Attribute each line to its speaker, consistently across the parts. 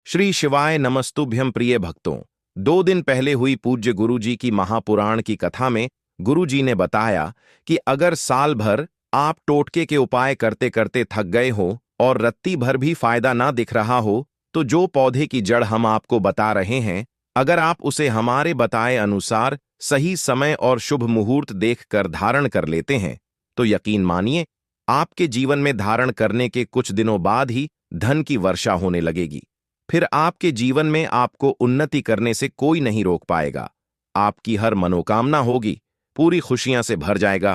Speaker 1: श्री शिवाय नमस्तुभ्यं प्रिय भक्तों। 2 दिन पहले हुई पूज्य गुरुजी की महापुराण की कथा में गुरुजी ने बताया कि अगर साल भर आप टोटके के उपाय करते करते थक गए हो और रत्ती भर भी फायदा ना दिख रहा हो, तो जो पौधे की जड़ हम आपको बता रहे हैं, अगर आप उसे हमारे बताए अनुसार सही समय और शुभ मुहूर्त देखकर धारण कर लेते हैं, तो यकीन मानिए आपके जीवन में धारण करने के कुछ दिनों बाद ही धन की वर्षा होने लगेगी। फिर आपके जीवन में आपको उन्नति करने से कोई नहीं रोक पाएगा। आपकी हर मनोकामना होगी, पूरी खुशियां से भर जाएगा।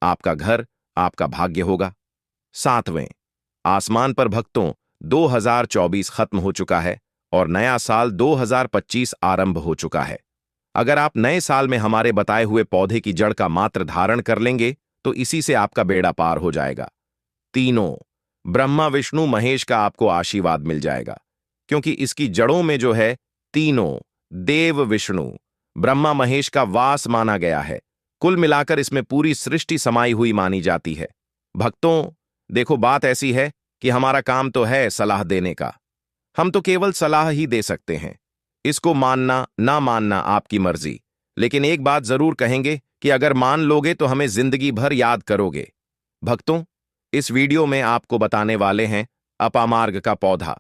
Speaker 1: आपका घर आपका भाग्य होगा। 7वें, आसमान पर भक्तों 2024 खत्म हो चुका है और नया साल 2025 आरंभ हो चुका है। अगर आप नए साल में हमारे बताए हुए पौधे की जड़ का मात्र धारण कर लेंगे तो इसी से आपका बेड़ा पार हो जाएगा। तीनों ब्रह्मा विष्णु महेश का आपको आशीर्वाद मिल जाएगा, क्योंकि इसकी जड़ों में जो है तीनों देव विष्णु ब्रह्मा महेश का वास माना गया है। कुल मिलाकर इसमें पूरी सृष्टि समाई हुई मानी जाती है। भक्तों देखो, बात ऐसी है कि हमारा काम तो है सलाह देने का। हम तो केवल सलाह ही दे सकते हैं। इसको मानना ना मानना आपकी मर्जी, लेकिन एक बात जरूर कहेंगे कि अगर मान लोगे तो हमें जिंदगी भर याद करोगे। भक्तों, इस वीडियो में आपको बताने वाले हैं अपामार्ग का पौधा।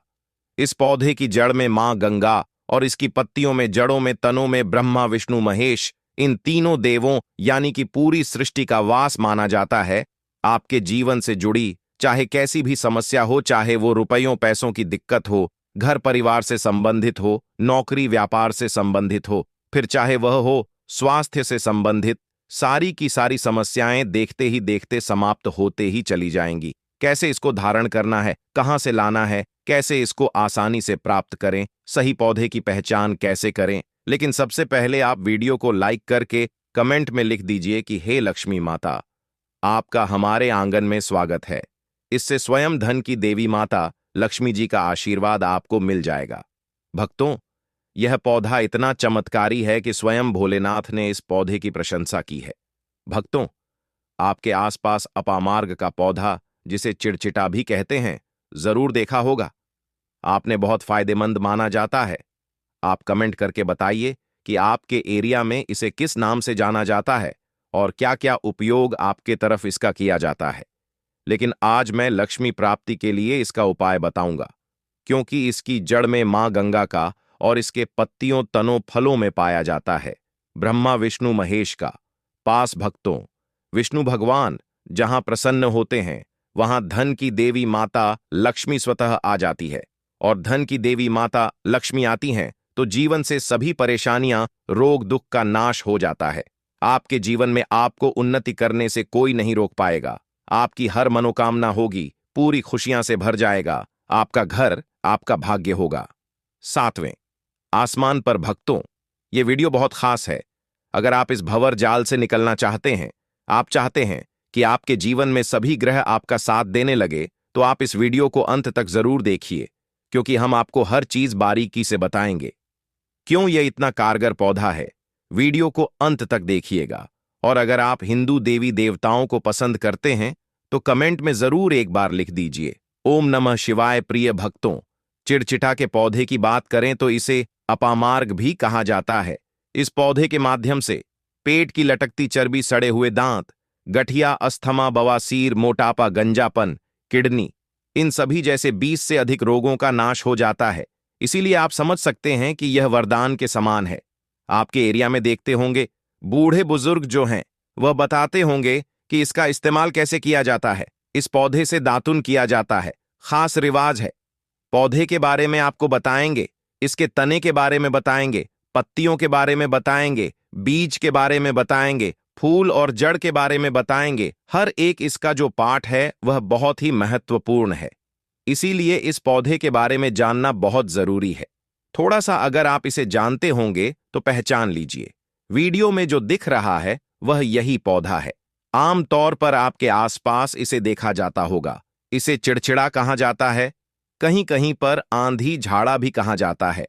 Speaker 1: इस पौधे की जड़ में मां गंगा और इसकी पत्तियों में, जड़ों में, तनों में ब्रह्मा विष्णु महेश, इन तीनों देवों यानी कि पूरी सृष्टि का वास माना जाता है। आपके जीवन से जुड़ी चाहे कैसी भी समस्या हो, चाहे वो रुपयों पैसों की दिक्कत हो, घर परिवार से संबंधित हो, नौकरी व्यापार से संबंधित हो, फिर चाहे वह हो स्वास्थ्य से संबंधित, सारी की सारी समस्याएं देखते ही देखते समाप्त होते ही चली जाएंगी। कैसे इसको धारण करना है, कहां से लाना है, कैसे इसको आसानी से प्राप्त करें, सही पौधे की पहचान कैसे करें। लेकिन सबसे पहले आप वीडियो को लाइक करके कमेंट में लिख दीजिए कि हे लक्ष्मी माता, आपका हमारे आंगन में स्वागत है। इससे स्वयं धन की देवी माता लक्ष्मी जी का आशीर्वाद आपको मिल जाएगा। भक्तों, यह पौधा इतना चमत्कारी है कि स्वयं भोलेनाथ ने इस पौधे की प्रशंसा की है। भक्तों, आपके आसपास अपामार्ग का पौधा, जिसे चिड़चिटा भी कहते हैं, जरूर देखा होगा। आपने बहुत फायदेमंद माना जाता है। आप कमेंट करके बताइए कि आपके एरिया में इसे किस नाम से जाना जाता है और क्या क्या उपयोग आपके तरफ इसका किया जाता है। लेकिन आज मैं लक्ष्मी प्राप्ति के लिए इसका उपाय बताऊंगा, क्योंकि इसकी जड़ में मां गंगा का और इसके पत्तियों, तनों, फलों में पाया जाता है ब्रह्मा विष्णु महेश का पास। भक्तों, विष्णु भगवान जहां प्रसन्न होते हैं वहां धन की देवी माता लक्ष्मी स्वतः आ जाती है, और धन की देवी माता लक्ष्मी आती हैं तो जीवन से सभी परेशानियां, रोग दुख का नाश हो जाता है। आपके जीवन में आपको उन्नति करने से कोई नहीं रोक पाएगा। आपकी हर मनोकामना होगी, पूरी खुशियां से भर जाएगा। आपका घर आपका भाग्य होगा। 7वें, आसमान पर भक्तों, यह वीडियो बहुत खास है। अगर आप इस भंवर जाल से निकलना चाहते हैं, आप चाहते हैं कि आपके जीवन में सभी ग्रह आपका साथ देने लगे, तो आप इस वीडियो को अंत तक जरूर देखिए, क्योंकि हम आपको हर चीज बारीकी से बताएंगे। क्यों यह इतना कारगर पौधा है, वीडियो को अंत तक देखिएगा। और अगर आप हिंदू देवी देवताओं को पसंद करते हैं तो कमेंट में जरूर एक बार लिख दीजिए ओम नमः शिवाय। प्रिय भक्तों, चिड़चिटा के पौधे की बात करें तो इसे अपामार्ग भी कहा जाता है। इस पौधे के माध्यम से पेट की लटकती चर्बी, सड़े हुए दांत, गठिया, अस्थमा, बवासीर, मोटापा, गंजापन, किडनी, इन सभी जैसे 20 से अधिक रोगों का नाश हो जाता है। इसीलिए आप समझ सकते हैं कि यह वरदान के समान है। आपके एरिया में देखते होंगे बूढ़े बुजुर्ग जो हैं वह बताते होंगे कि इसका इस्तेमाल कैसे किया जाता है। इस पौधे से दातुन किया जाता है, खास रिवाज है। पौधे के बारे में आपको बताएंगे, इसके तने के बारे में बताएंगे, पत्तियों के बारे में बताएंगे, बीज के बारे में बताएंगे, फूल और जड़ के बारे में बताएंगे। हर एक इसका जो पार्ट है वह बहुत ही महत्वपूर्ण है। इसीलिए इस पौधे के बारे में जानना बहुत जरूरी है। थोड़ा सा अगर आप इसे जानते होंगे तो पहचान लीजिए। वीडियो में जो दिख रहा है वह यही पौधा है। आमतौर पर आपके आसपास इसे देखा जाता होगा। इसे चिड़चिड़ा कहा जाता है, कहीं कहीं पर आंधी झाड़ा भी कहा जाता है।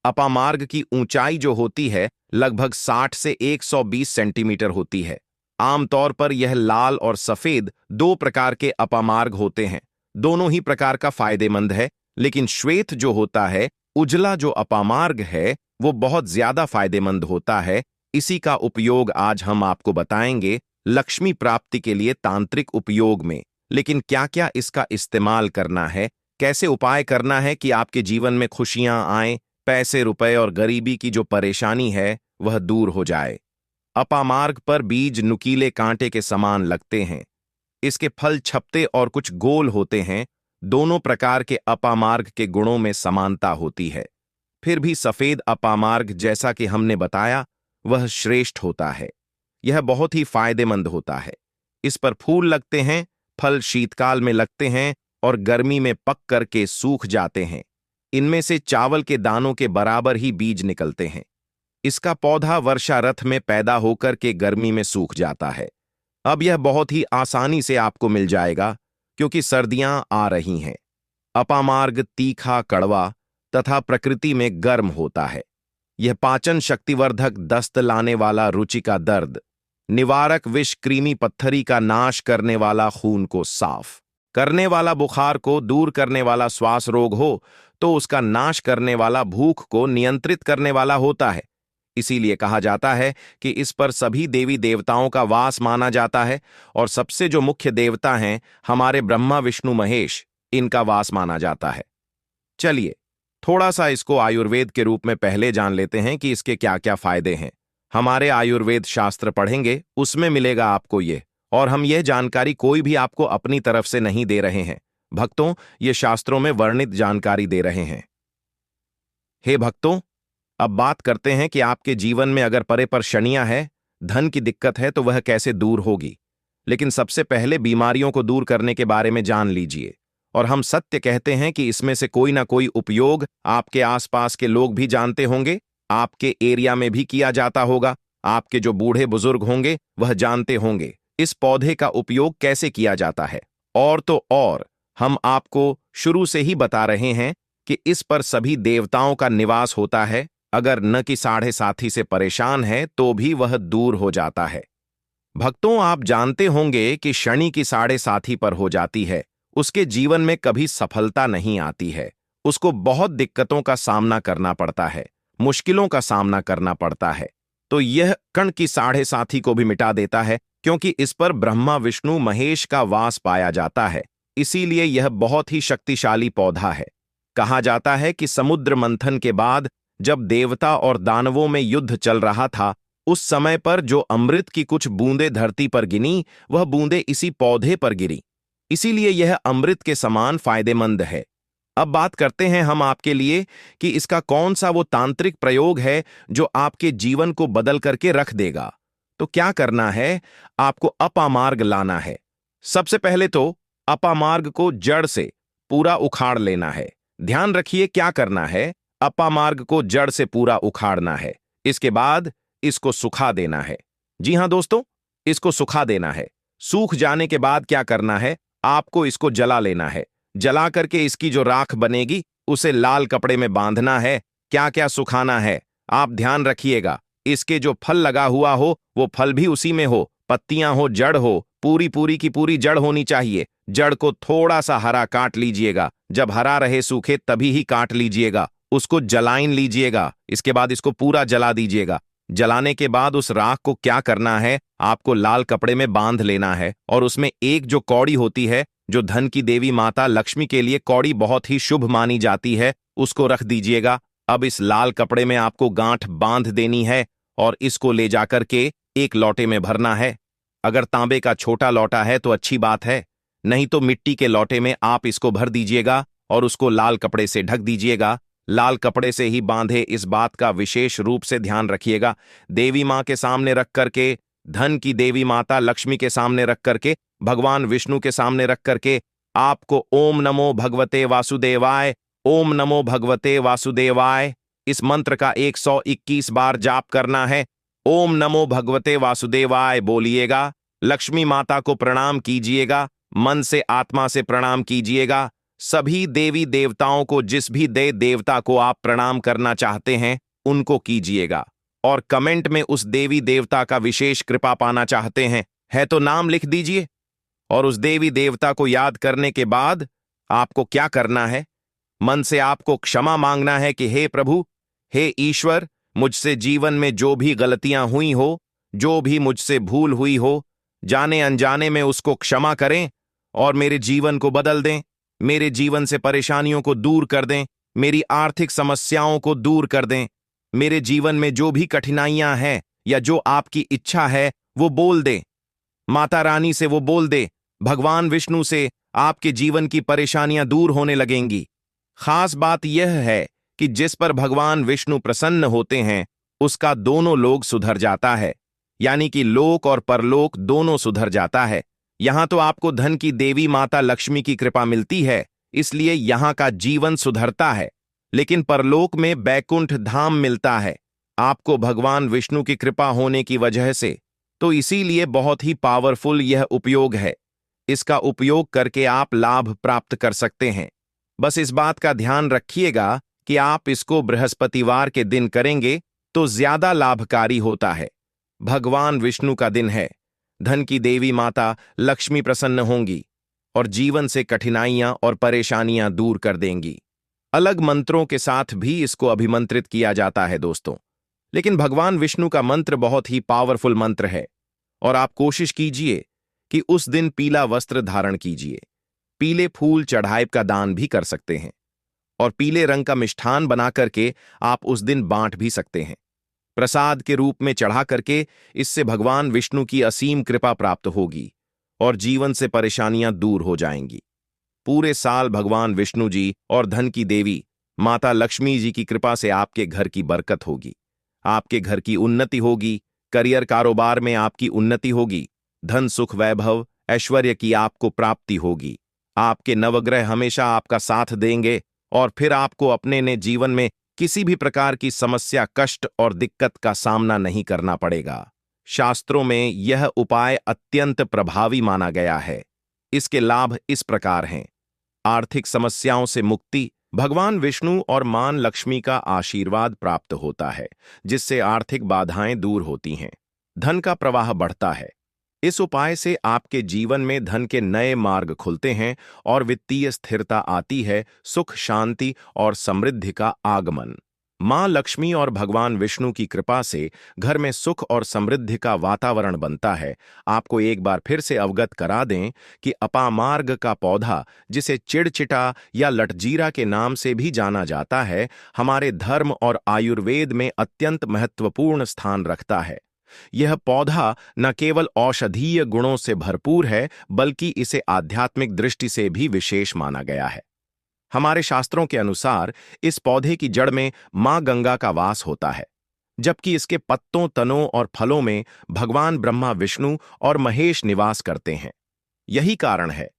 Speaker 1: अपामार्ग की ऊंचाई जो होती है लगभग 60 से 120 सेंटीमीटर होती है। आमतौर पर यह लाल और सफेद 2 प्रकार के अपामार्ग होते हैं। दोनों ही प्रकार का फायदेमंद है, लेकिन श्वेत जो होता है उजला जो अपामार्ग है वो बहुत ज्यादा फायदेमंद होता है। इसी का उपयोग आज हम आपको बताएंगे लक्ष्मी प्राप्ति के लिए तांत्रिक उपयोग में। लेकिन क्या क्या इसका इस्तेमाल करना है, कैसे उपाय करना है कि आपके जीवन में खुशियां आए, पैसे रुपए और गरीबी की जो परेशानी है वह दूर हो जाए। अपामार्ग पर बीज नुकीले कांटे के समान लगते हैं। इसके फल छपते और कुछ गोल होते हैं। दोनों प्रकार के अपामार्ग के गुणों में समानता होती है। फिर भी सफेद अपामार्ग जैसा कि हमने बताया वह श्रेष्ठ होता है। यह बहुत ही फायदेमंद होता है। इस पर फूल लगते हैं, फल शीतकाल में लगते हैं और गर्मी में पक करके सूख जाते हैं। इनमें से चावल के दानों के बराबर ही बीज निकलते हैं। इसका पौधा वर्षा ऋतु में पैदा होकर के गर्मी में सूख जाता है। अब यह बहुत ही आसानी से आपको मिल जाएगा क्योंकि सर्दियां आ रही हैं। अपामार्ग तीखा, कड़वा तथा प्रकृति में गर्म होता है। यह पाचन शक्तिवर्धक, दस्त लाने वाला, रुचि का दर्द निवारक, विष कृमि पत्थरी का नाश करने वाला, खून को साफ करने वाला, बुखार को दूर करने वाला, श्वास रोग हो तो उसका नाश करने वाला, भूख को नियंत्रित करने वाला होता है। इसीलिए कहा जाता है कि इस पर सभी देवी देवताओं का वास माना जाता है और सबसे जो मुख्य देवता हैं हमारे ब्रह्मा विष्णु महेश, इनका वास माना जाता है। चलिए थोड़ा सा इसको आयुर्वेद के रूप में पहले जान लेते हैं कि इसके क्या क्या फायदे हैं। हमारे आयुर्वेद शास्त्र पढ़ेंगे, उसमें मिलेगा आपको ये। और हम यह जानकारी कोई भी आपको अपनी तरफ से नहीं दे रहे हैं भक्तों, ये शास्त्रों में वर्णित जानकारी दे रहे हैं। हे भक्तों, अब बात करते हैं कि आपके जीवन में अगर परे पर शनियां है, धन की दिक्कत है तो वह कैसे दूर होगी। लेकिन सबसे पहले बीमारियों को दूर करने के बारे में जान लीजिए। और हम सत्य कहते हैं कि इसमें से कोई ना कोई उपयोग आपके आसपास के लोग भी जानते होंगे, आपके एरिया में भी किया जाता होगा। आपके जो बूढ़े बुजुर्ग होंगे वह जानते होंगे इस पौधे का उपयोग कैसे किया जाता है। और तो और हम आपको शुरू से ही बता रहे हैं कि इस पर सभी देवताओं का निवास होता है। अगर न कि साढ़े साथी से परेशान है तो भी वह दूर हो जाता है। भक्तों, आप जानते होंगे कि शनि की साढ़े साथी पर हो जाती है, उसके जीवन में कभी सफलता नहीं आती है। उसको बहुत दिक्कतों का सामना करना पड़ता है, मुश्किलों का सामना करना पड़ता है। तो यह कण की साढ़े साथी को भी मिटा देता है क्योंकि इस पर ब्रह्मा विष्णु महेश का वास पाया जाता है। इसीलिए यह बहुत ही शक्तिशाली पौधा है। कहा जाता है कि समुद्र मंथन के बाद जब देवता और दानवों में युद्ध चल रहा था, उस समय पर जो अमृत की कुछ बूंदें धरती पर गिनी, वह बूंदें इसी पौधे पर गिरी। इसीलिए यह अमृत के समान फायदेमंद है। अब बात करते हैं हम आपके लिए कि इसका कौन सा वो तांत्रिक प्रयोग है जो आपके जीवन को बदल करके रख देगा। तो क्या करना है, आपको अपामार्ग लाना है। सबसे पहले तो अपामार्ग को जड़ से पूरा उखाड़ लेना है। ध्यान रखिए क्या करना है, अपामार्ग को जड़ से पूरा उखाड़ना है। इसके बाद इसको सुखा देना है। जी हां दोस्तों, इसको सुखा देना है। सूख जाने के बाद क्या करना है, आपको इसको जला लेना है। जला करके इसकी जो राख बनेगी उसे लाल कपड़े में बांधना है। क्या क्या सुखाना है आप ध्यान रखिएगा। इसके जो फल लगा हुआ हो वो फल भी उसी में हो, पत्तियां हो, जड़ हो, पूरी की पूरी जड़ होनी चाहिए। जड़ को थोड़ा सा हरा काट लीजिएगा, जब हरा रहे सूखे तभी ही काट लीजिएगा। उसको जलाइन लीजिएगा। इसके बाद इसको पूरा जला दीजिएगा। जलाने के बाद उस राख को क्या करना है, आपको लाल कपड़े में बांध लेना है और उसमें एक जो कौड़ी होती है, जो धन की देवी माता लक्ष्मी के लिए कौड़ी बहुत ही शुभ मानी जाती है, उसको रख दीजिएगा। अब इस लाल कपड़े में आपको गांठ बांध देनी है और इसको ले जाकर के एक लोटे में भरना है। अगर तांबे का छोटा लोटा है तो अच्छी बात है, नहीं तो मिट्टी के लोटे में आप इसको भर दीजिएगा और उसको लाल कपड़े से ढक दीजिएगा। लाल कपड़े से ही बांधे, इस बात का विशेष रूप से ध्यान रखिएगा। देवी मां के सामने रख करके, धन की देवी माता लक्ष्मी के सामने रख करके, भगवान विष्णु के सामने रख करके आपको ओम नमो भगवते वासुदेवाय, ओम नमो भगवते वासुदेवाय इस मंत्र का 121 बार जाप करना है। ओम नमो भगवते वासुदेवाय बोलिएगा। लक्ष्मी माता को प्रणाम कीजिएगा, मन से आत्मा से प्रणाम कीजिएगा। सभी देवी देवताओं को, जिस भी देवता को आप प्रणाम करना चाहते हैं उनको कीजिएगा। और कमेंट में उस देवी देवता का विशेष कृपा पाना चाहते हैं है तो नाम लिख दीजिए। और उस देवी देवता को याद करने के बाद आपको क्या करना है, मन से आपको क्षमा मांगना है कि हे प्रभु, हे ईश्वर, मुझसे जीवन में जो भी गलतियां हुई हो, जो भी मुझसे भूल हुई हो, जाने अनजाने में उसको क्षमा करें और मेरे जीवन को बदल दें, मेरे जीवन से परेशानियों को दूर कर दें, मेरी आर्थिक समस्याओं को दूर कर दें, मेरे जीवन में जो भी कठिनाइयां हैं या जो आपकी इच्छा है वो बोल दें। माता रानी से वो बोल दे, भगवान विष्णु से आपके जीवन की परेशानियां दूर होने लगेंगी। खास बात यह है कि जिस पर भगवान विष्णु प्रसन्न होते हैं उसका दोनों लोक सुधर जाता है, यानी कि लोक और परलोक दोनों सुधर जाता है। यहां तो आपको धन की देवी माता लक्ष्मी की कृपा मिलती है, इसलिए यहां का जीवन सुधरता है, लेकिन परलोक में बैकुंठ धाम मिलता है आपको भगवान विष्णु की कृपा होने की वजह से। तो इसीलिए बहुत ही पावरफुल यह उपयोग है। इसका उपयोग करके आप लाभ प्राप्त कर सकते हैं। बस इस बात का ध्यान रखिएगा कि आप इसको बृहस्पतिवार के दिन करेंगे तो ज्यादा लाभकारी होता है। भगवान विष्णु का दिन है, धन की देवी माता लक्ष्मी प्रसन्न होंगी और जीवन से कठिनाइयां और परेशानियां दूर कर देंगी। अलग मंत्रों के साथ भी इसको अभिमंत्रित किया जाता है दोस्तों, लेकिन भगवान विष्णु का मंत्र बहुत ही पावरफुल मंत्र है और आप कोशिश कीजिए कि उस दिन पीला वस्त्र धारण कीजिए। पीले फूल चढ़ाए का दान भी कर सकते हैं और पीले रंग का मिष्ठान बना करके आप उस दिन बांट भी सकते हैं प्रसाद के रूप में चढ़ा करके। इससे भगवान विष्णु की असीम कृपा प्राप्त होगी और जीवन से परेशानियां दूर हो जाएंगी। पूरे साल भगवान विष्णु जी और धन की देवी माता लक्ष्मी जी की कृपा से आपके घर की बरकत होगी, आपके घर की उन्नति होगी, करियर कारोबार में आपकी उन्नति होगी, धन सुख वैभव ऐश्वर्य की आपको प्राप्ति होगी। आपके नवग्रह हमेशा आपका साथ देंगे और फिर आपको अपने ने जीवन में किसी भी प्रकार की समस्या, कष्ट और दिक्कत का सामना नहीं करना पड़ेगा। शास्त्रों में यह उपाय अत्यंत प्रभावी माना गया है। इसके लाभ इस प्रकार हैं। आर्थिक समस्याओं से मुक्ति, भगवान विष्णु और मां लक्ष्मी का आशीर्वाद प्राप्त होता है, जिससे आर्थिक बाधाएं दूर होती हैं, धन का प्रवाह बढ़ता है। इस उपाय से आपके जीवन में धन के नए मार्ग खुलते हैं और वित्तीय स्थिरता आती है, सुख शांति और समृद्धि का आगमन। मां लक्ष्मी और भगवान विष्णु की कृपा से घर में सुख और समृद्धि का वातावरण बनता है। आपको एक बार फिर से अवगत करा दें कि अपामार्ग का पौधा, जिसे चिड़चिटा या लटजीरा के नाम से भी जाना जाता है, हमारे धर्म और आयुर्वेद में अत्यंत महत्वपूर्ण स्थान रखता है। यह पौधा न केवल औषधीय गुणों से भरपूर है, बल्कि इसे आध्यात्मिक दृष्टि से भी विशेष माना गया है। हमारे शास्त्रों के अनुसार इस पौधे की जड़ में मां गंगा का वास होता है, जबकि इसके पत्तों, तनों और फलों में भगवान ब्रह्मा, विष्णु और महेश निवास करते हैं। यही कारण है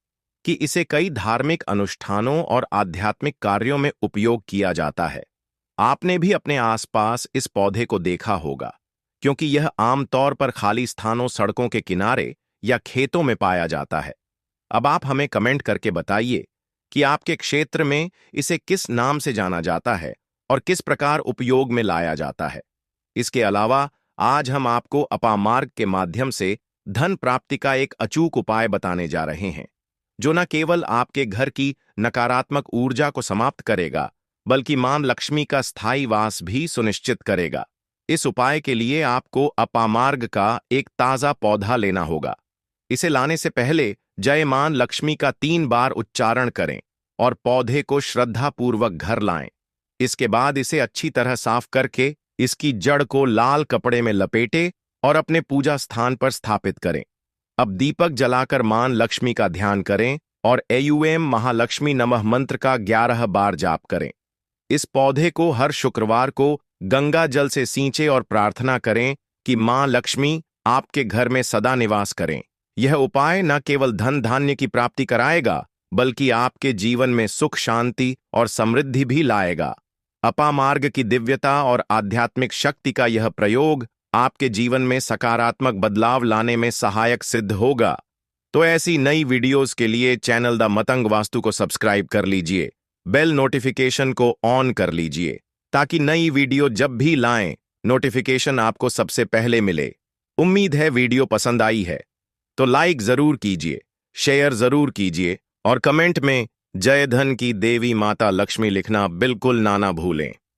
Speaker 1: कि इसे कई धार्मिक अनुष्ठानों और आध्यात्मिक कार्यों में उपयोग किया जाता है। आपने भी अपने आसपास इस पौधे को देखा होगा, क्योंकि यह आमतौर पर खाली स्थानों, सड़कों के किनारे या खेतों में पाया जाता है। अब आप हमें कमेंट करके बताइए कि आपके क्षेत्र में इसे किस नाम से जाना जाता है और किस प्रकार उपयोग में लाया जाता है। इसके अलावा आज हम आपको अपामार्ग के माध्यम से धन प्राप्ति का एक अचूक उपाय बताने जा रहे हैं, जो न केवल आपके घर की नकारात्मक ऊर्जा को समाप्त करेगा, बल्कि मां लक्ष्मी का स्थायी वास भी सुनिश्चित करेगा। इस उपाय के लिए आपको अपामार्ग का एक ताजा पौधा लेना होगा। इसे लाने से पहले जय मां लक्ष्मी का 3 बार उच्चारण करें और पौधे को श्रद्धापूर्वक घर लाएं। इसके बाद इसे अच्छी तरह साफ करके इसकी जड़ को लाल कपड़े में लपेटे और अपने पूजा स्थान पर स्थापित करें। अब दीपक जलाकर मां लक्ष्मी का ध्यान करें और ऐम महालक्ष्मी नमः मंत्र का 11 बार जाप करें। इस पौधे को हर शुक्रवार को गंगा जल से सींचे और प्रार्थना करें कि मां लक्ष्मी आपके घर में सदा निवास करें। यह उपाय न केवल धन धान्य की प्राप्ति कराएगा, बल्कि आपके जीवन में सुख, शांति और समृद्धि भी लाएगा। अपामार्ग की दिव्यता और आध्यात्मिक शक्ति का यह प्रयोग आपके जीवन में सकारात्मक बदलाव लाने में सहायक सिद्ध होगा। तो ऐसी नई वीडियोस के लिए चैनल द मतंग वास्तु को सब्सक्राइब कर लीजिए, बेल नोटिफिकेशन को ऑन कर लीजिए, ताकि नई वीडियो जब भी लाएं नोटिफिकेशन आपको सबसे पहले मिले। उम्मीद है वीडियो पसंद आई है, तो लाइक जरूर कीजिए, शेयर जरूर कीजिए और कमेंट में जय धन की देवी माता लक्ष्मी लिखना बिल्कुल ना भूलें।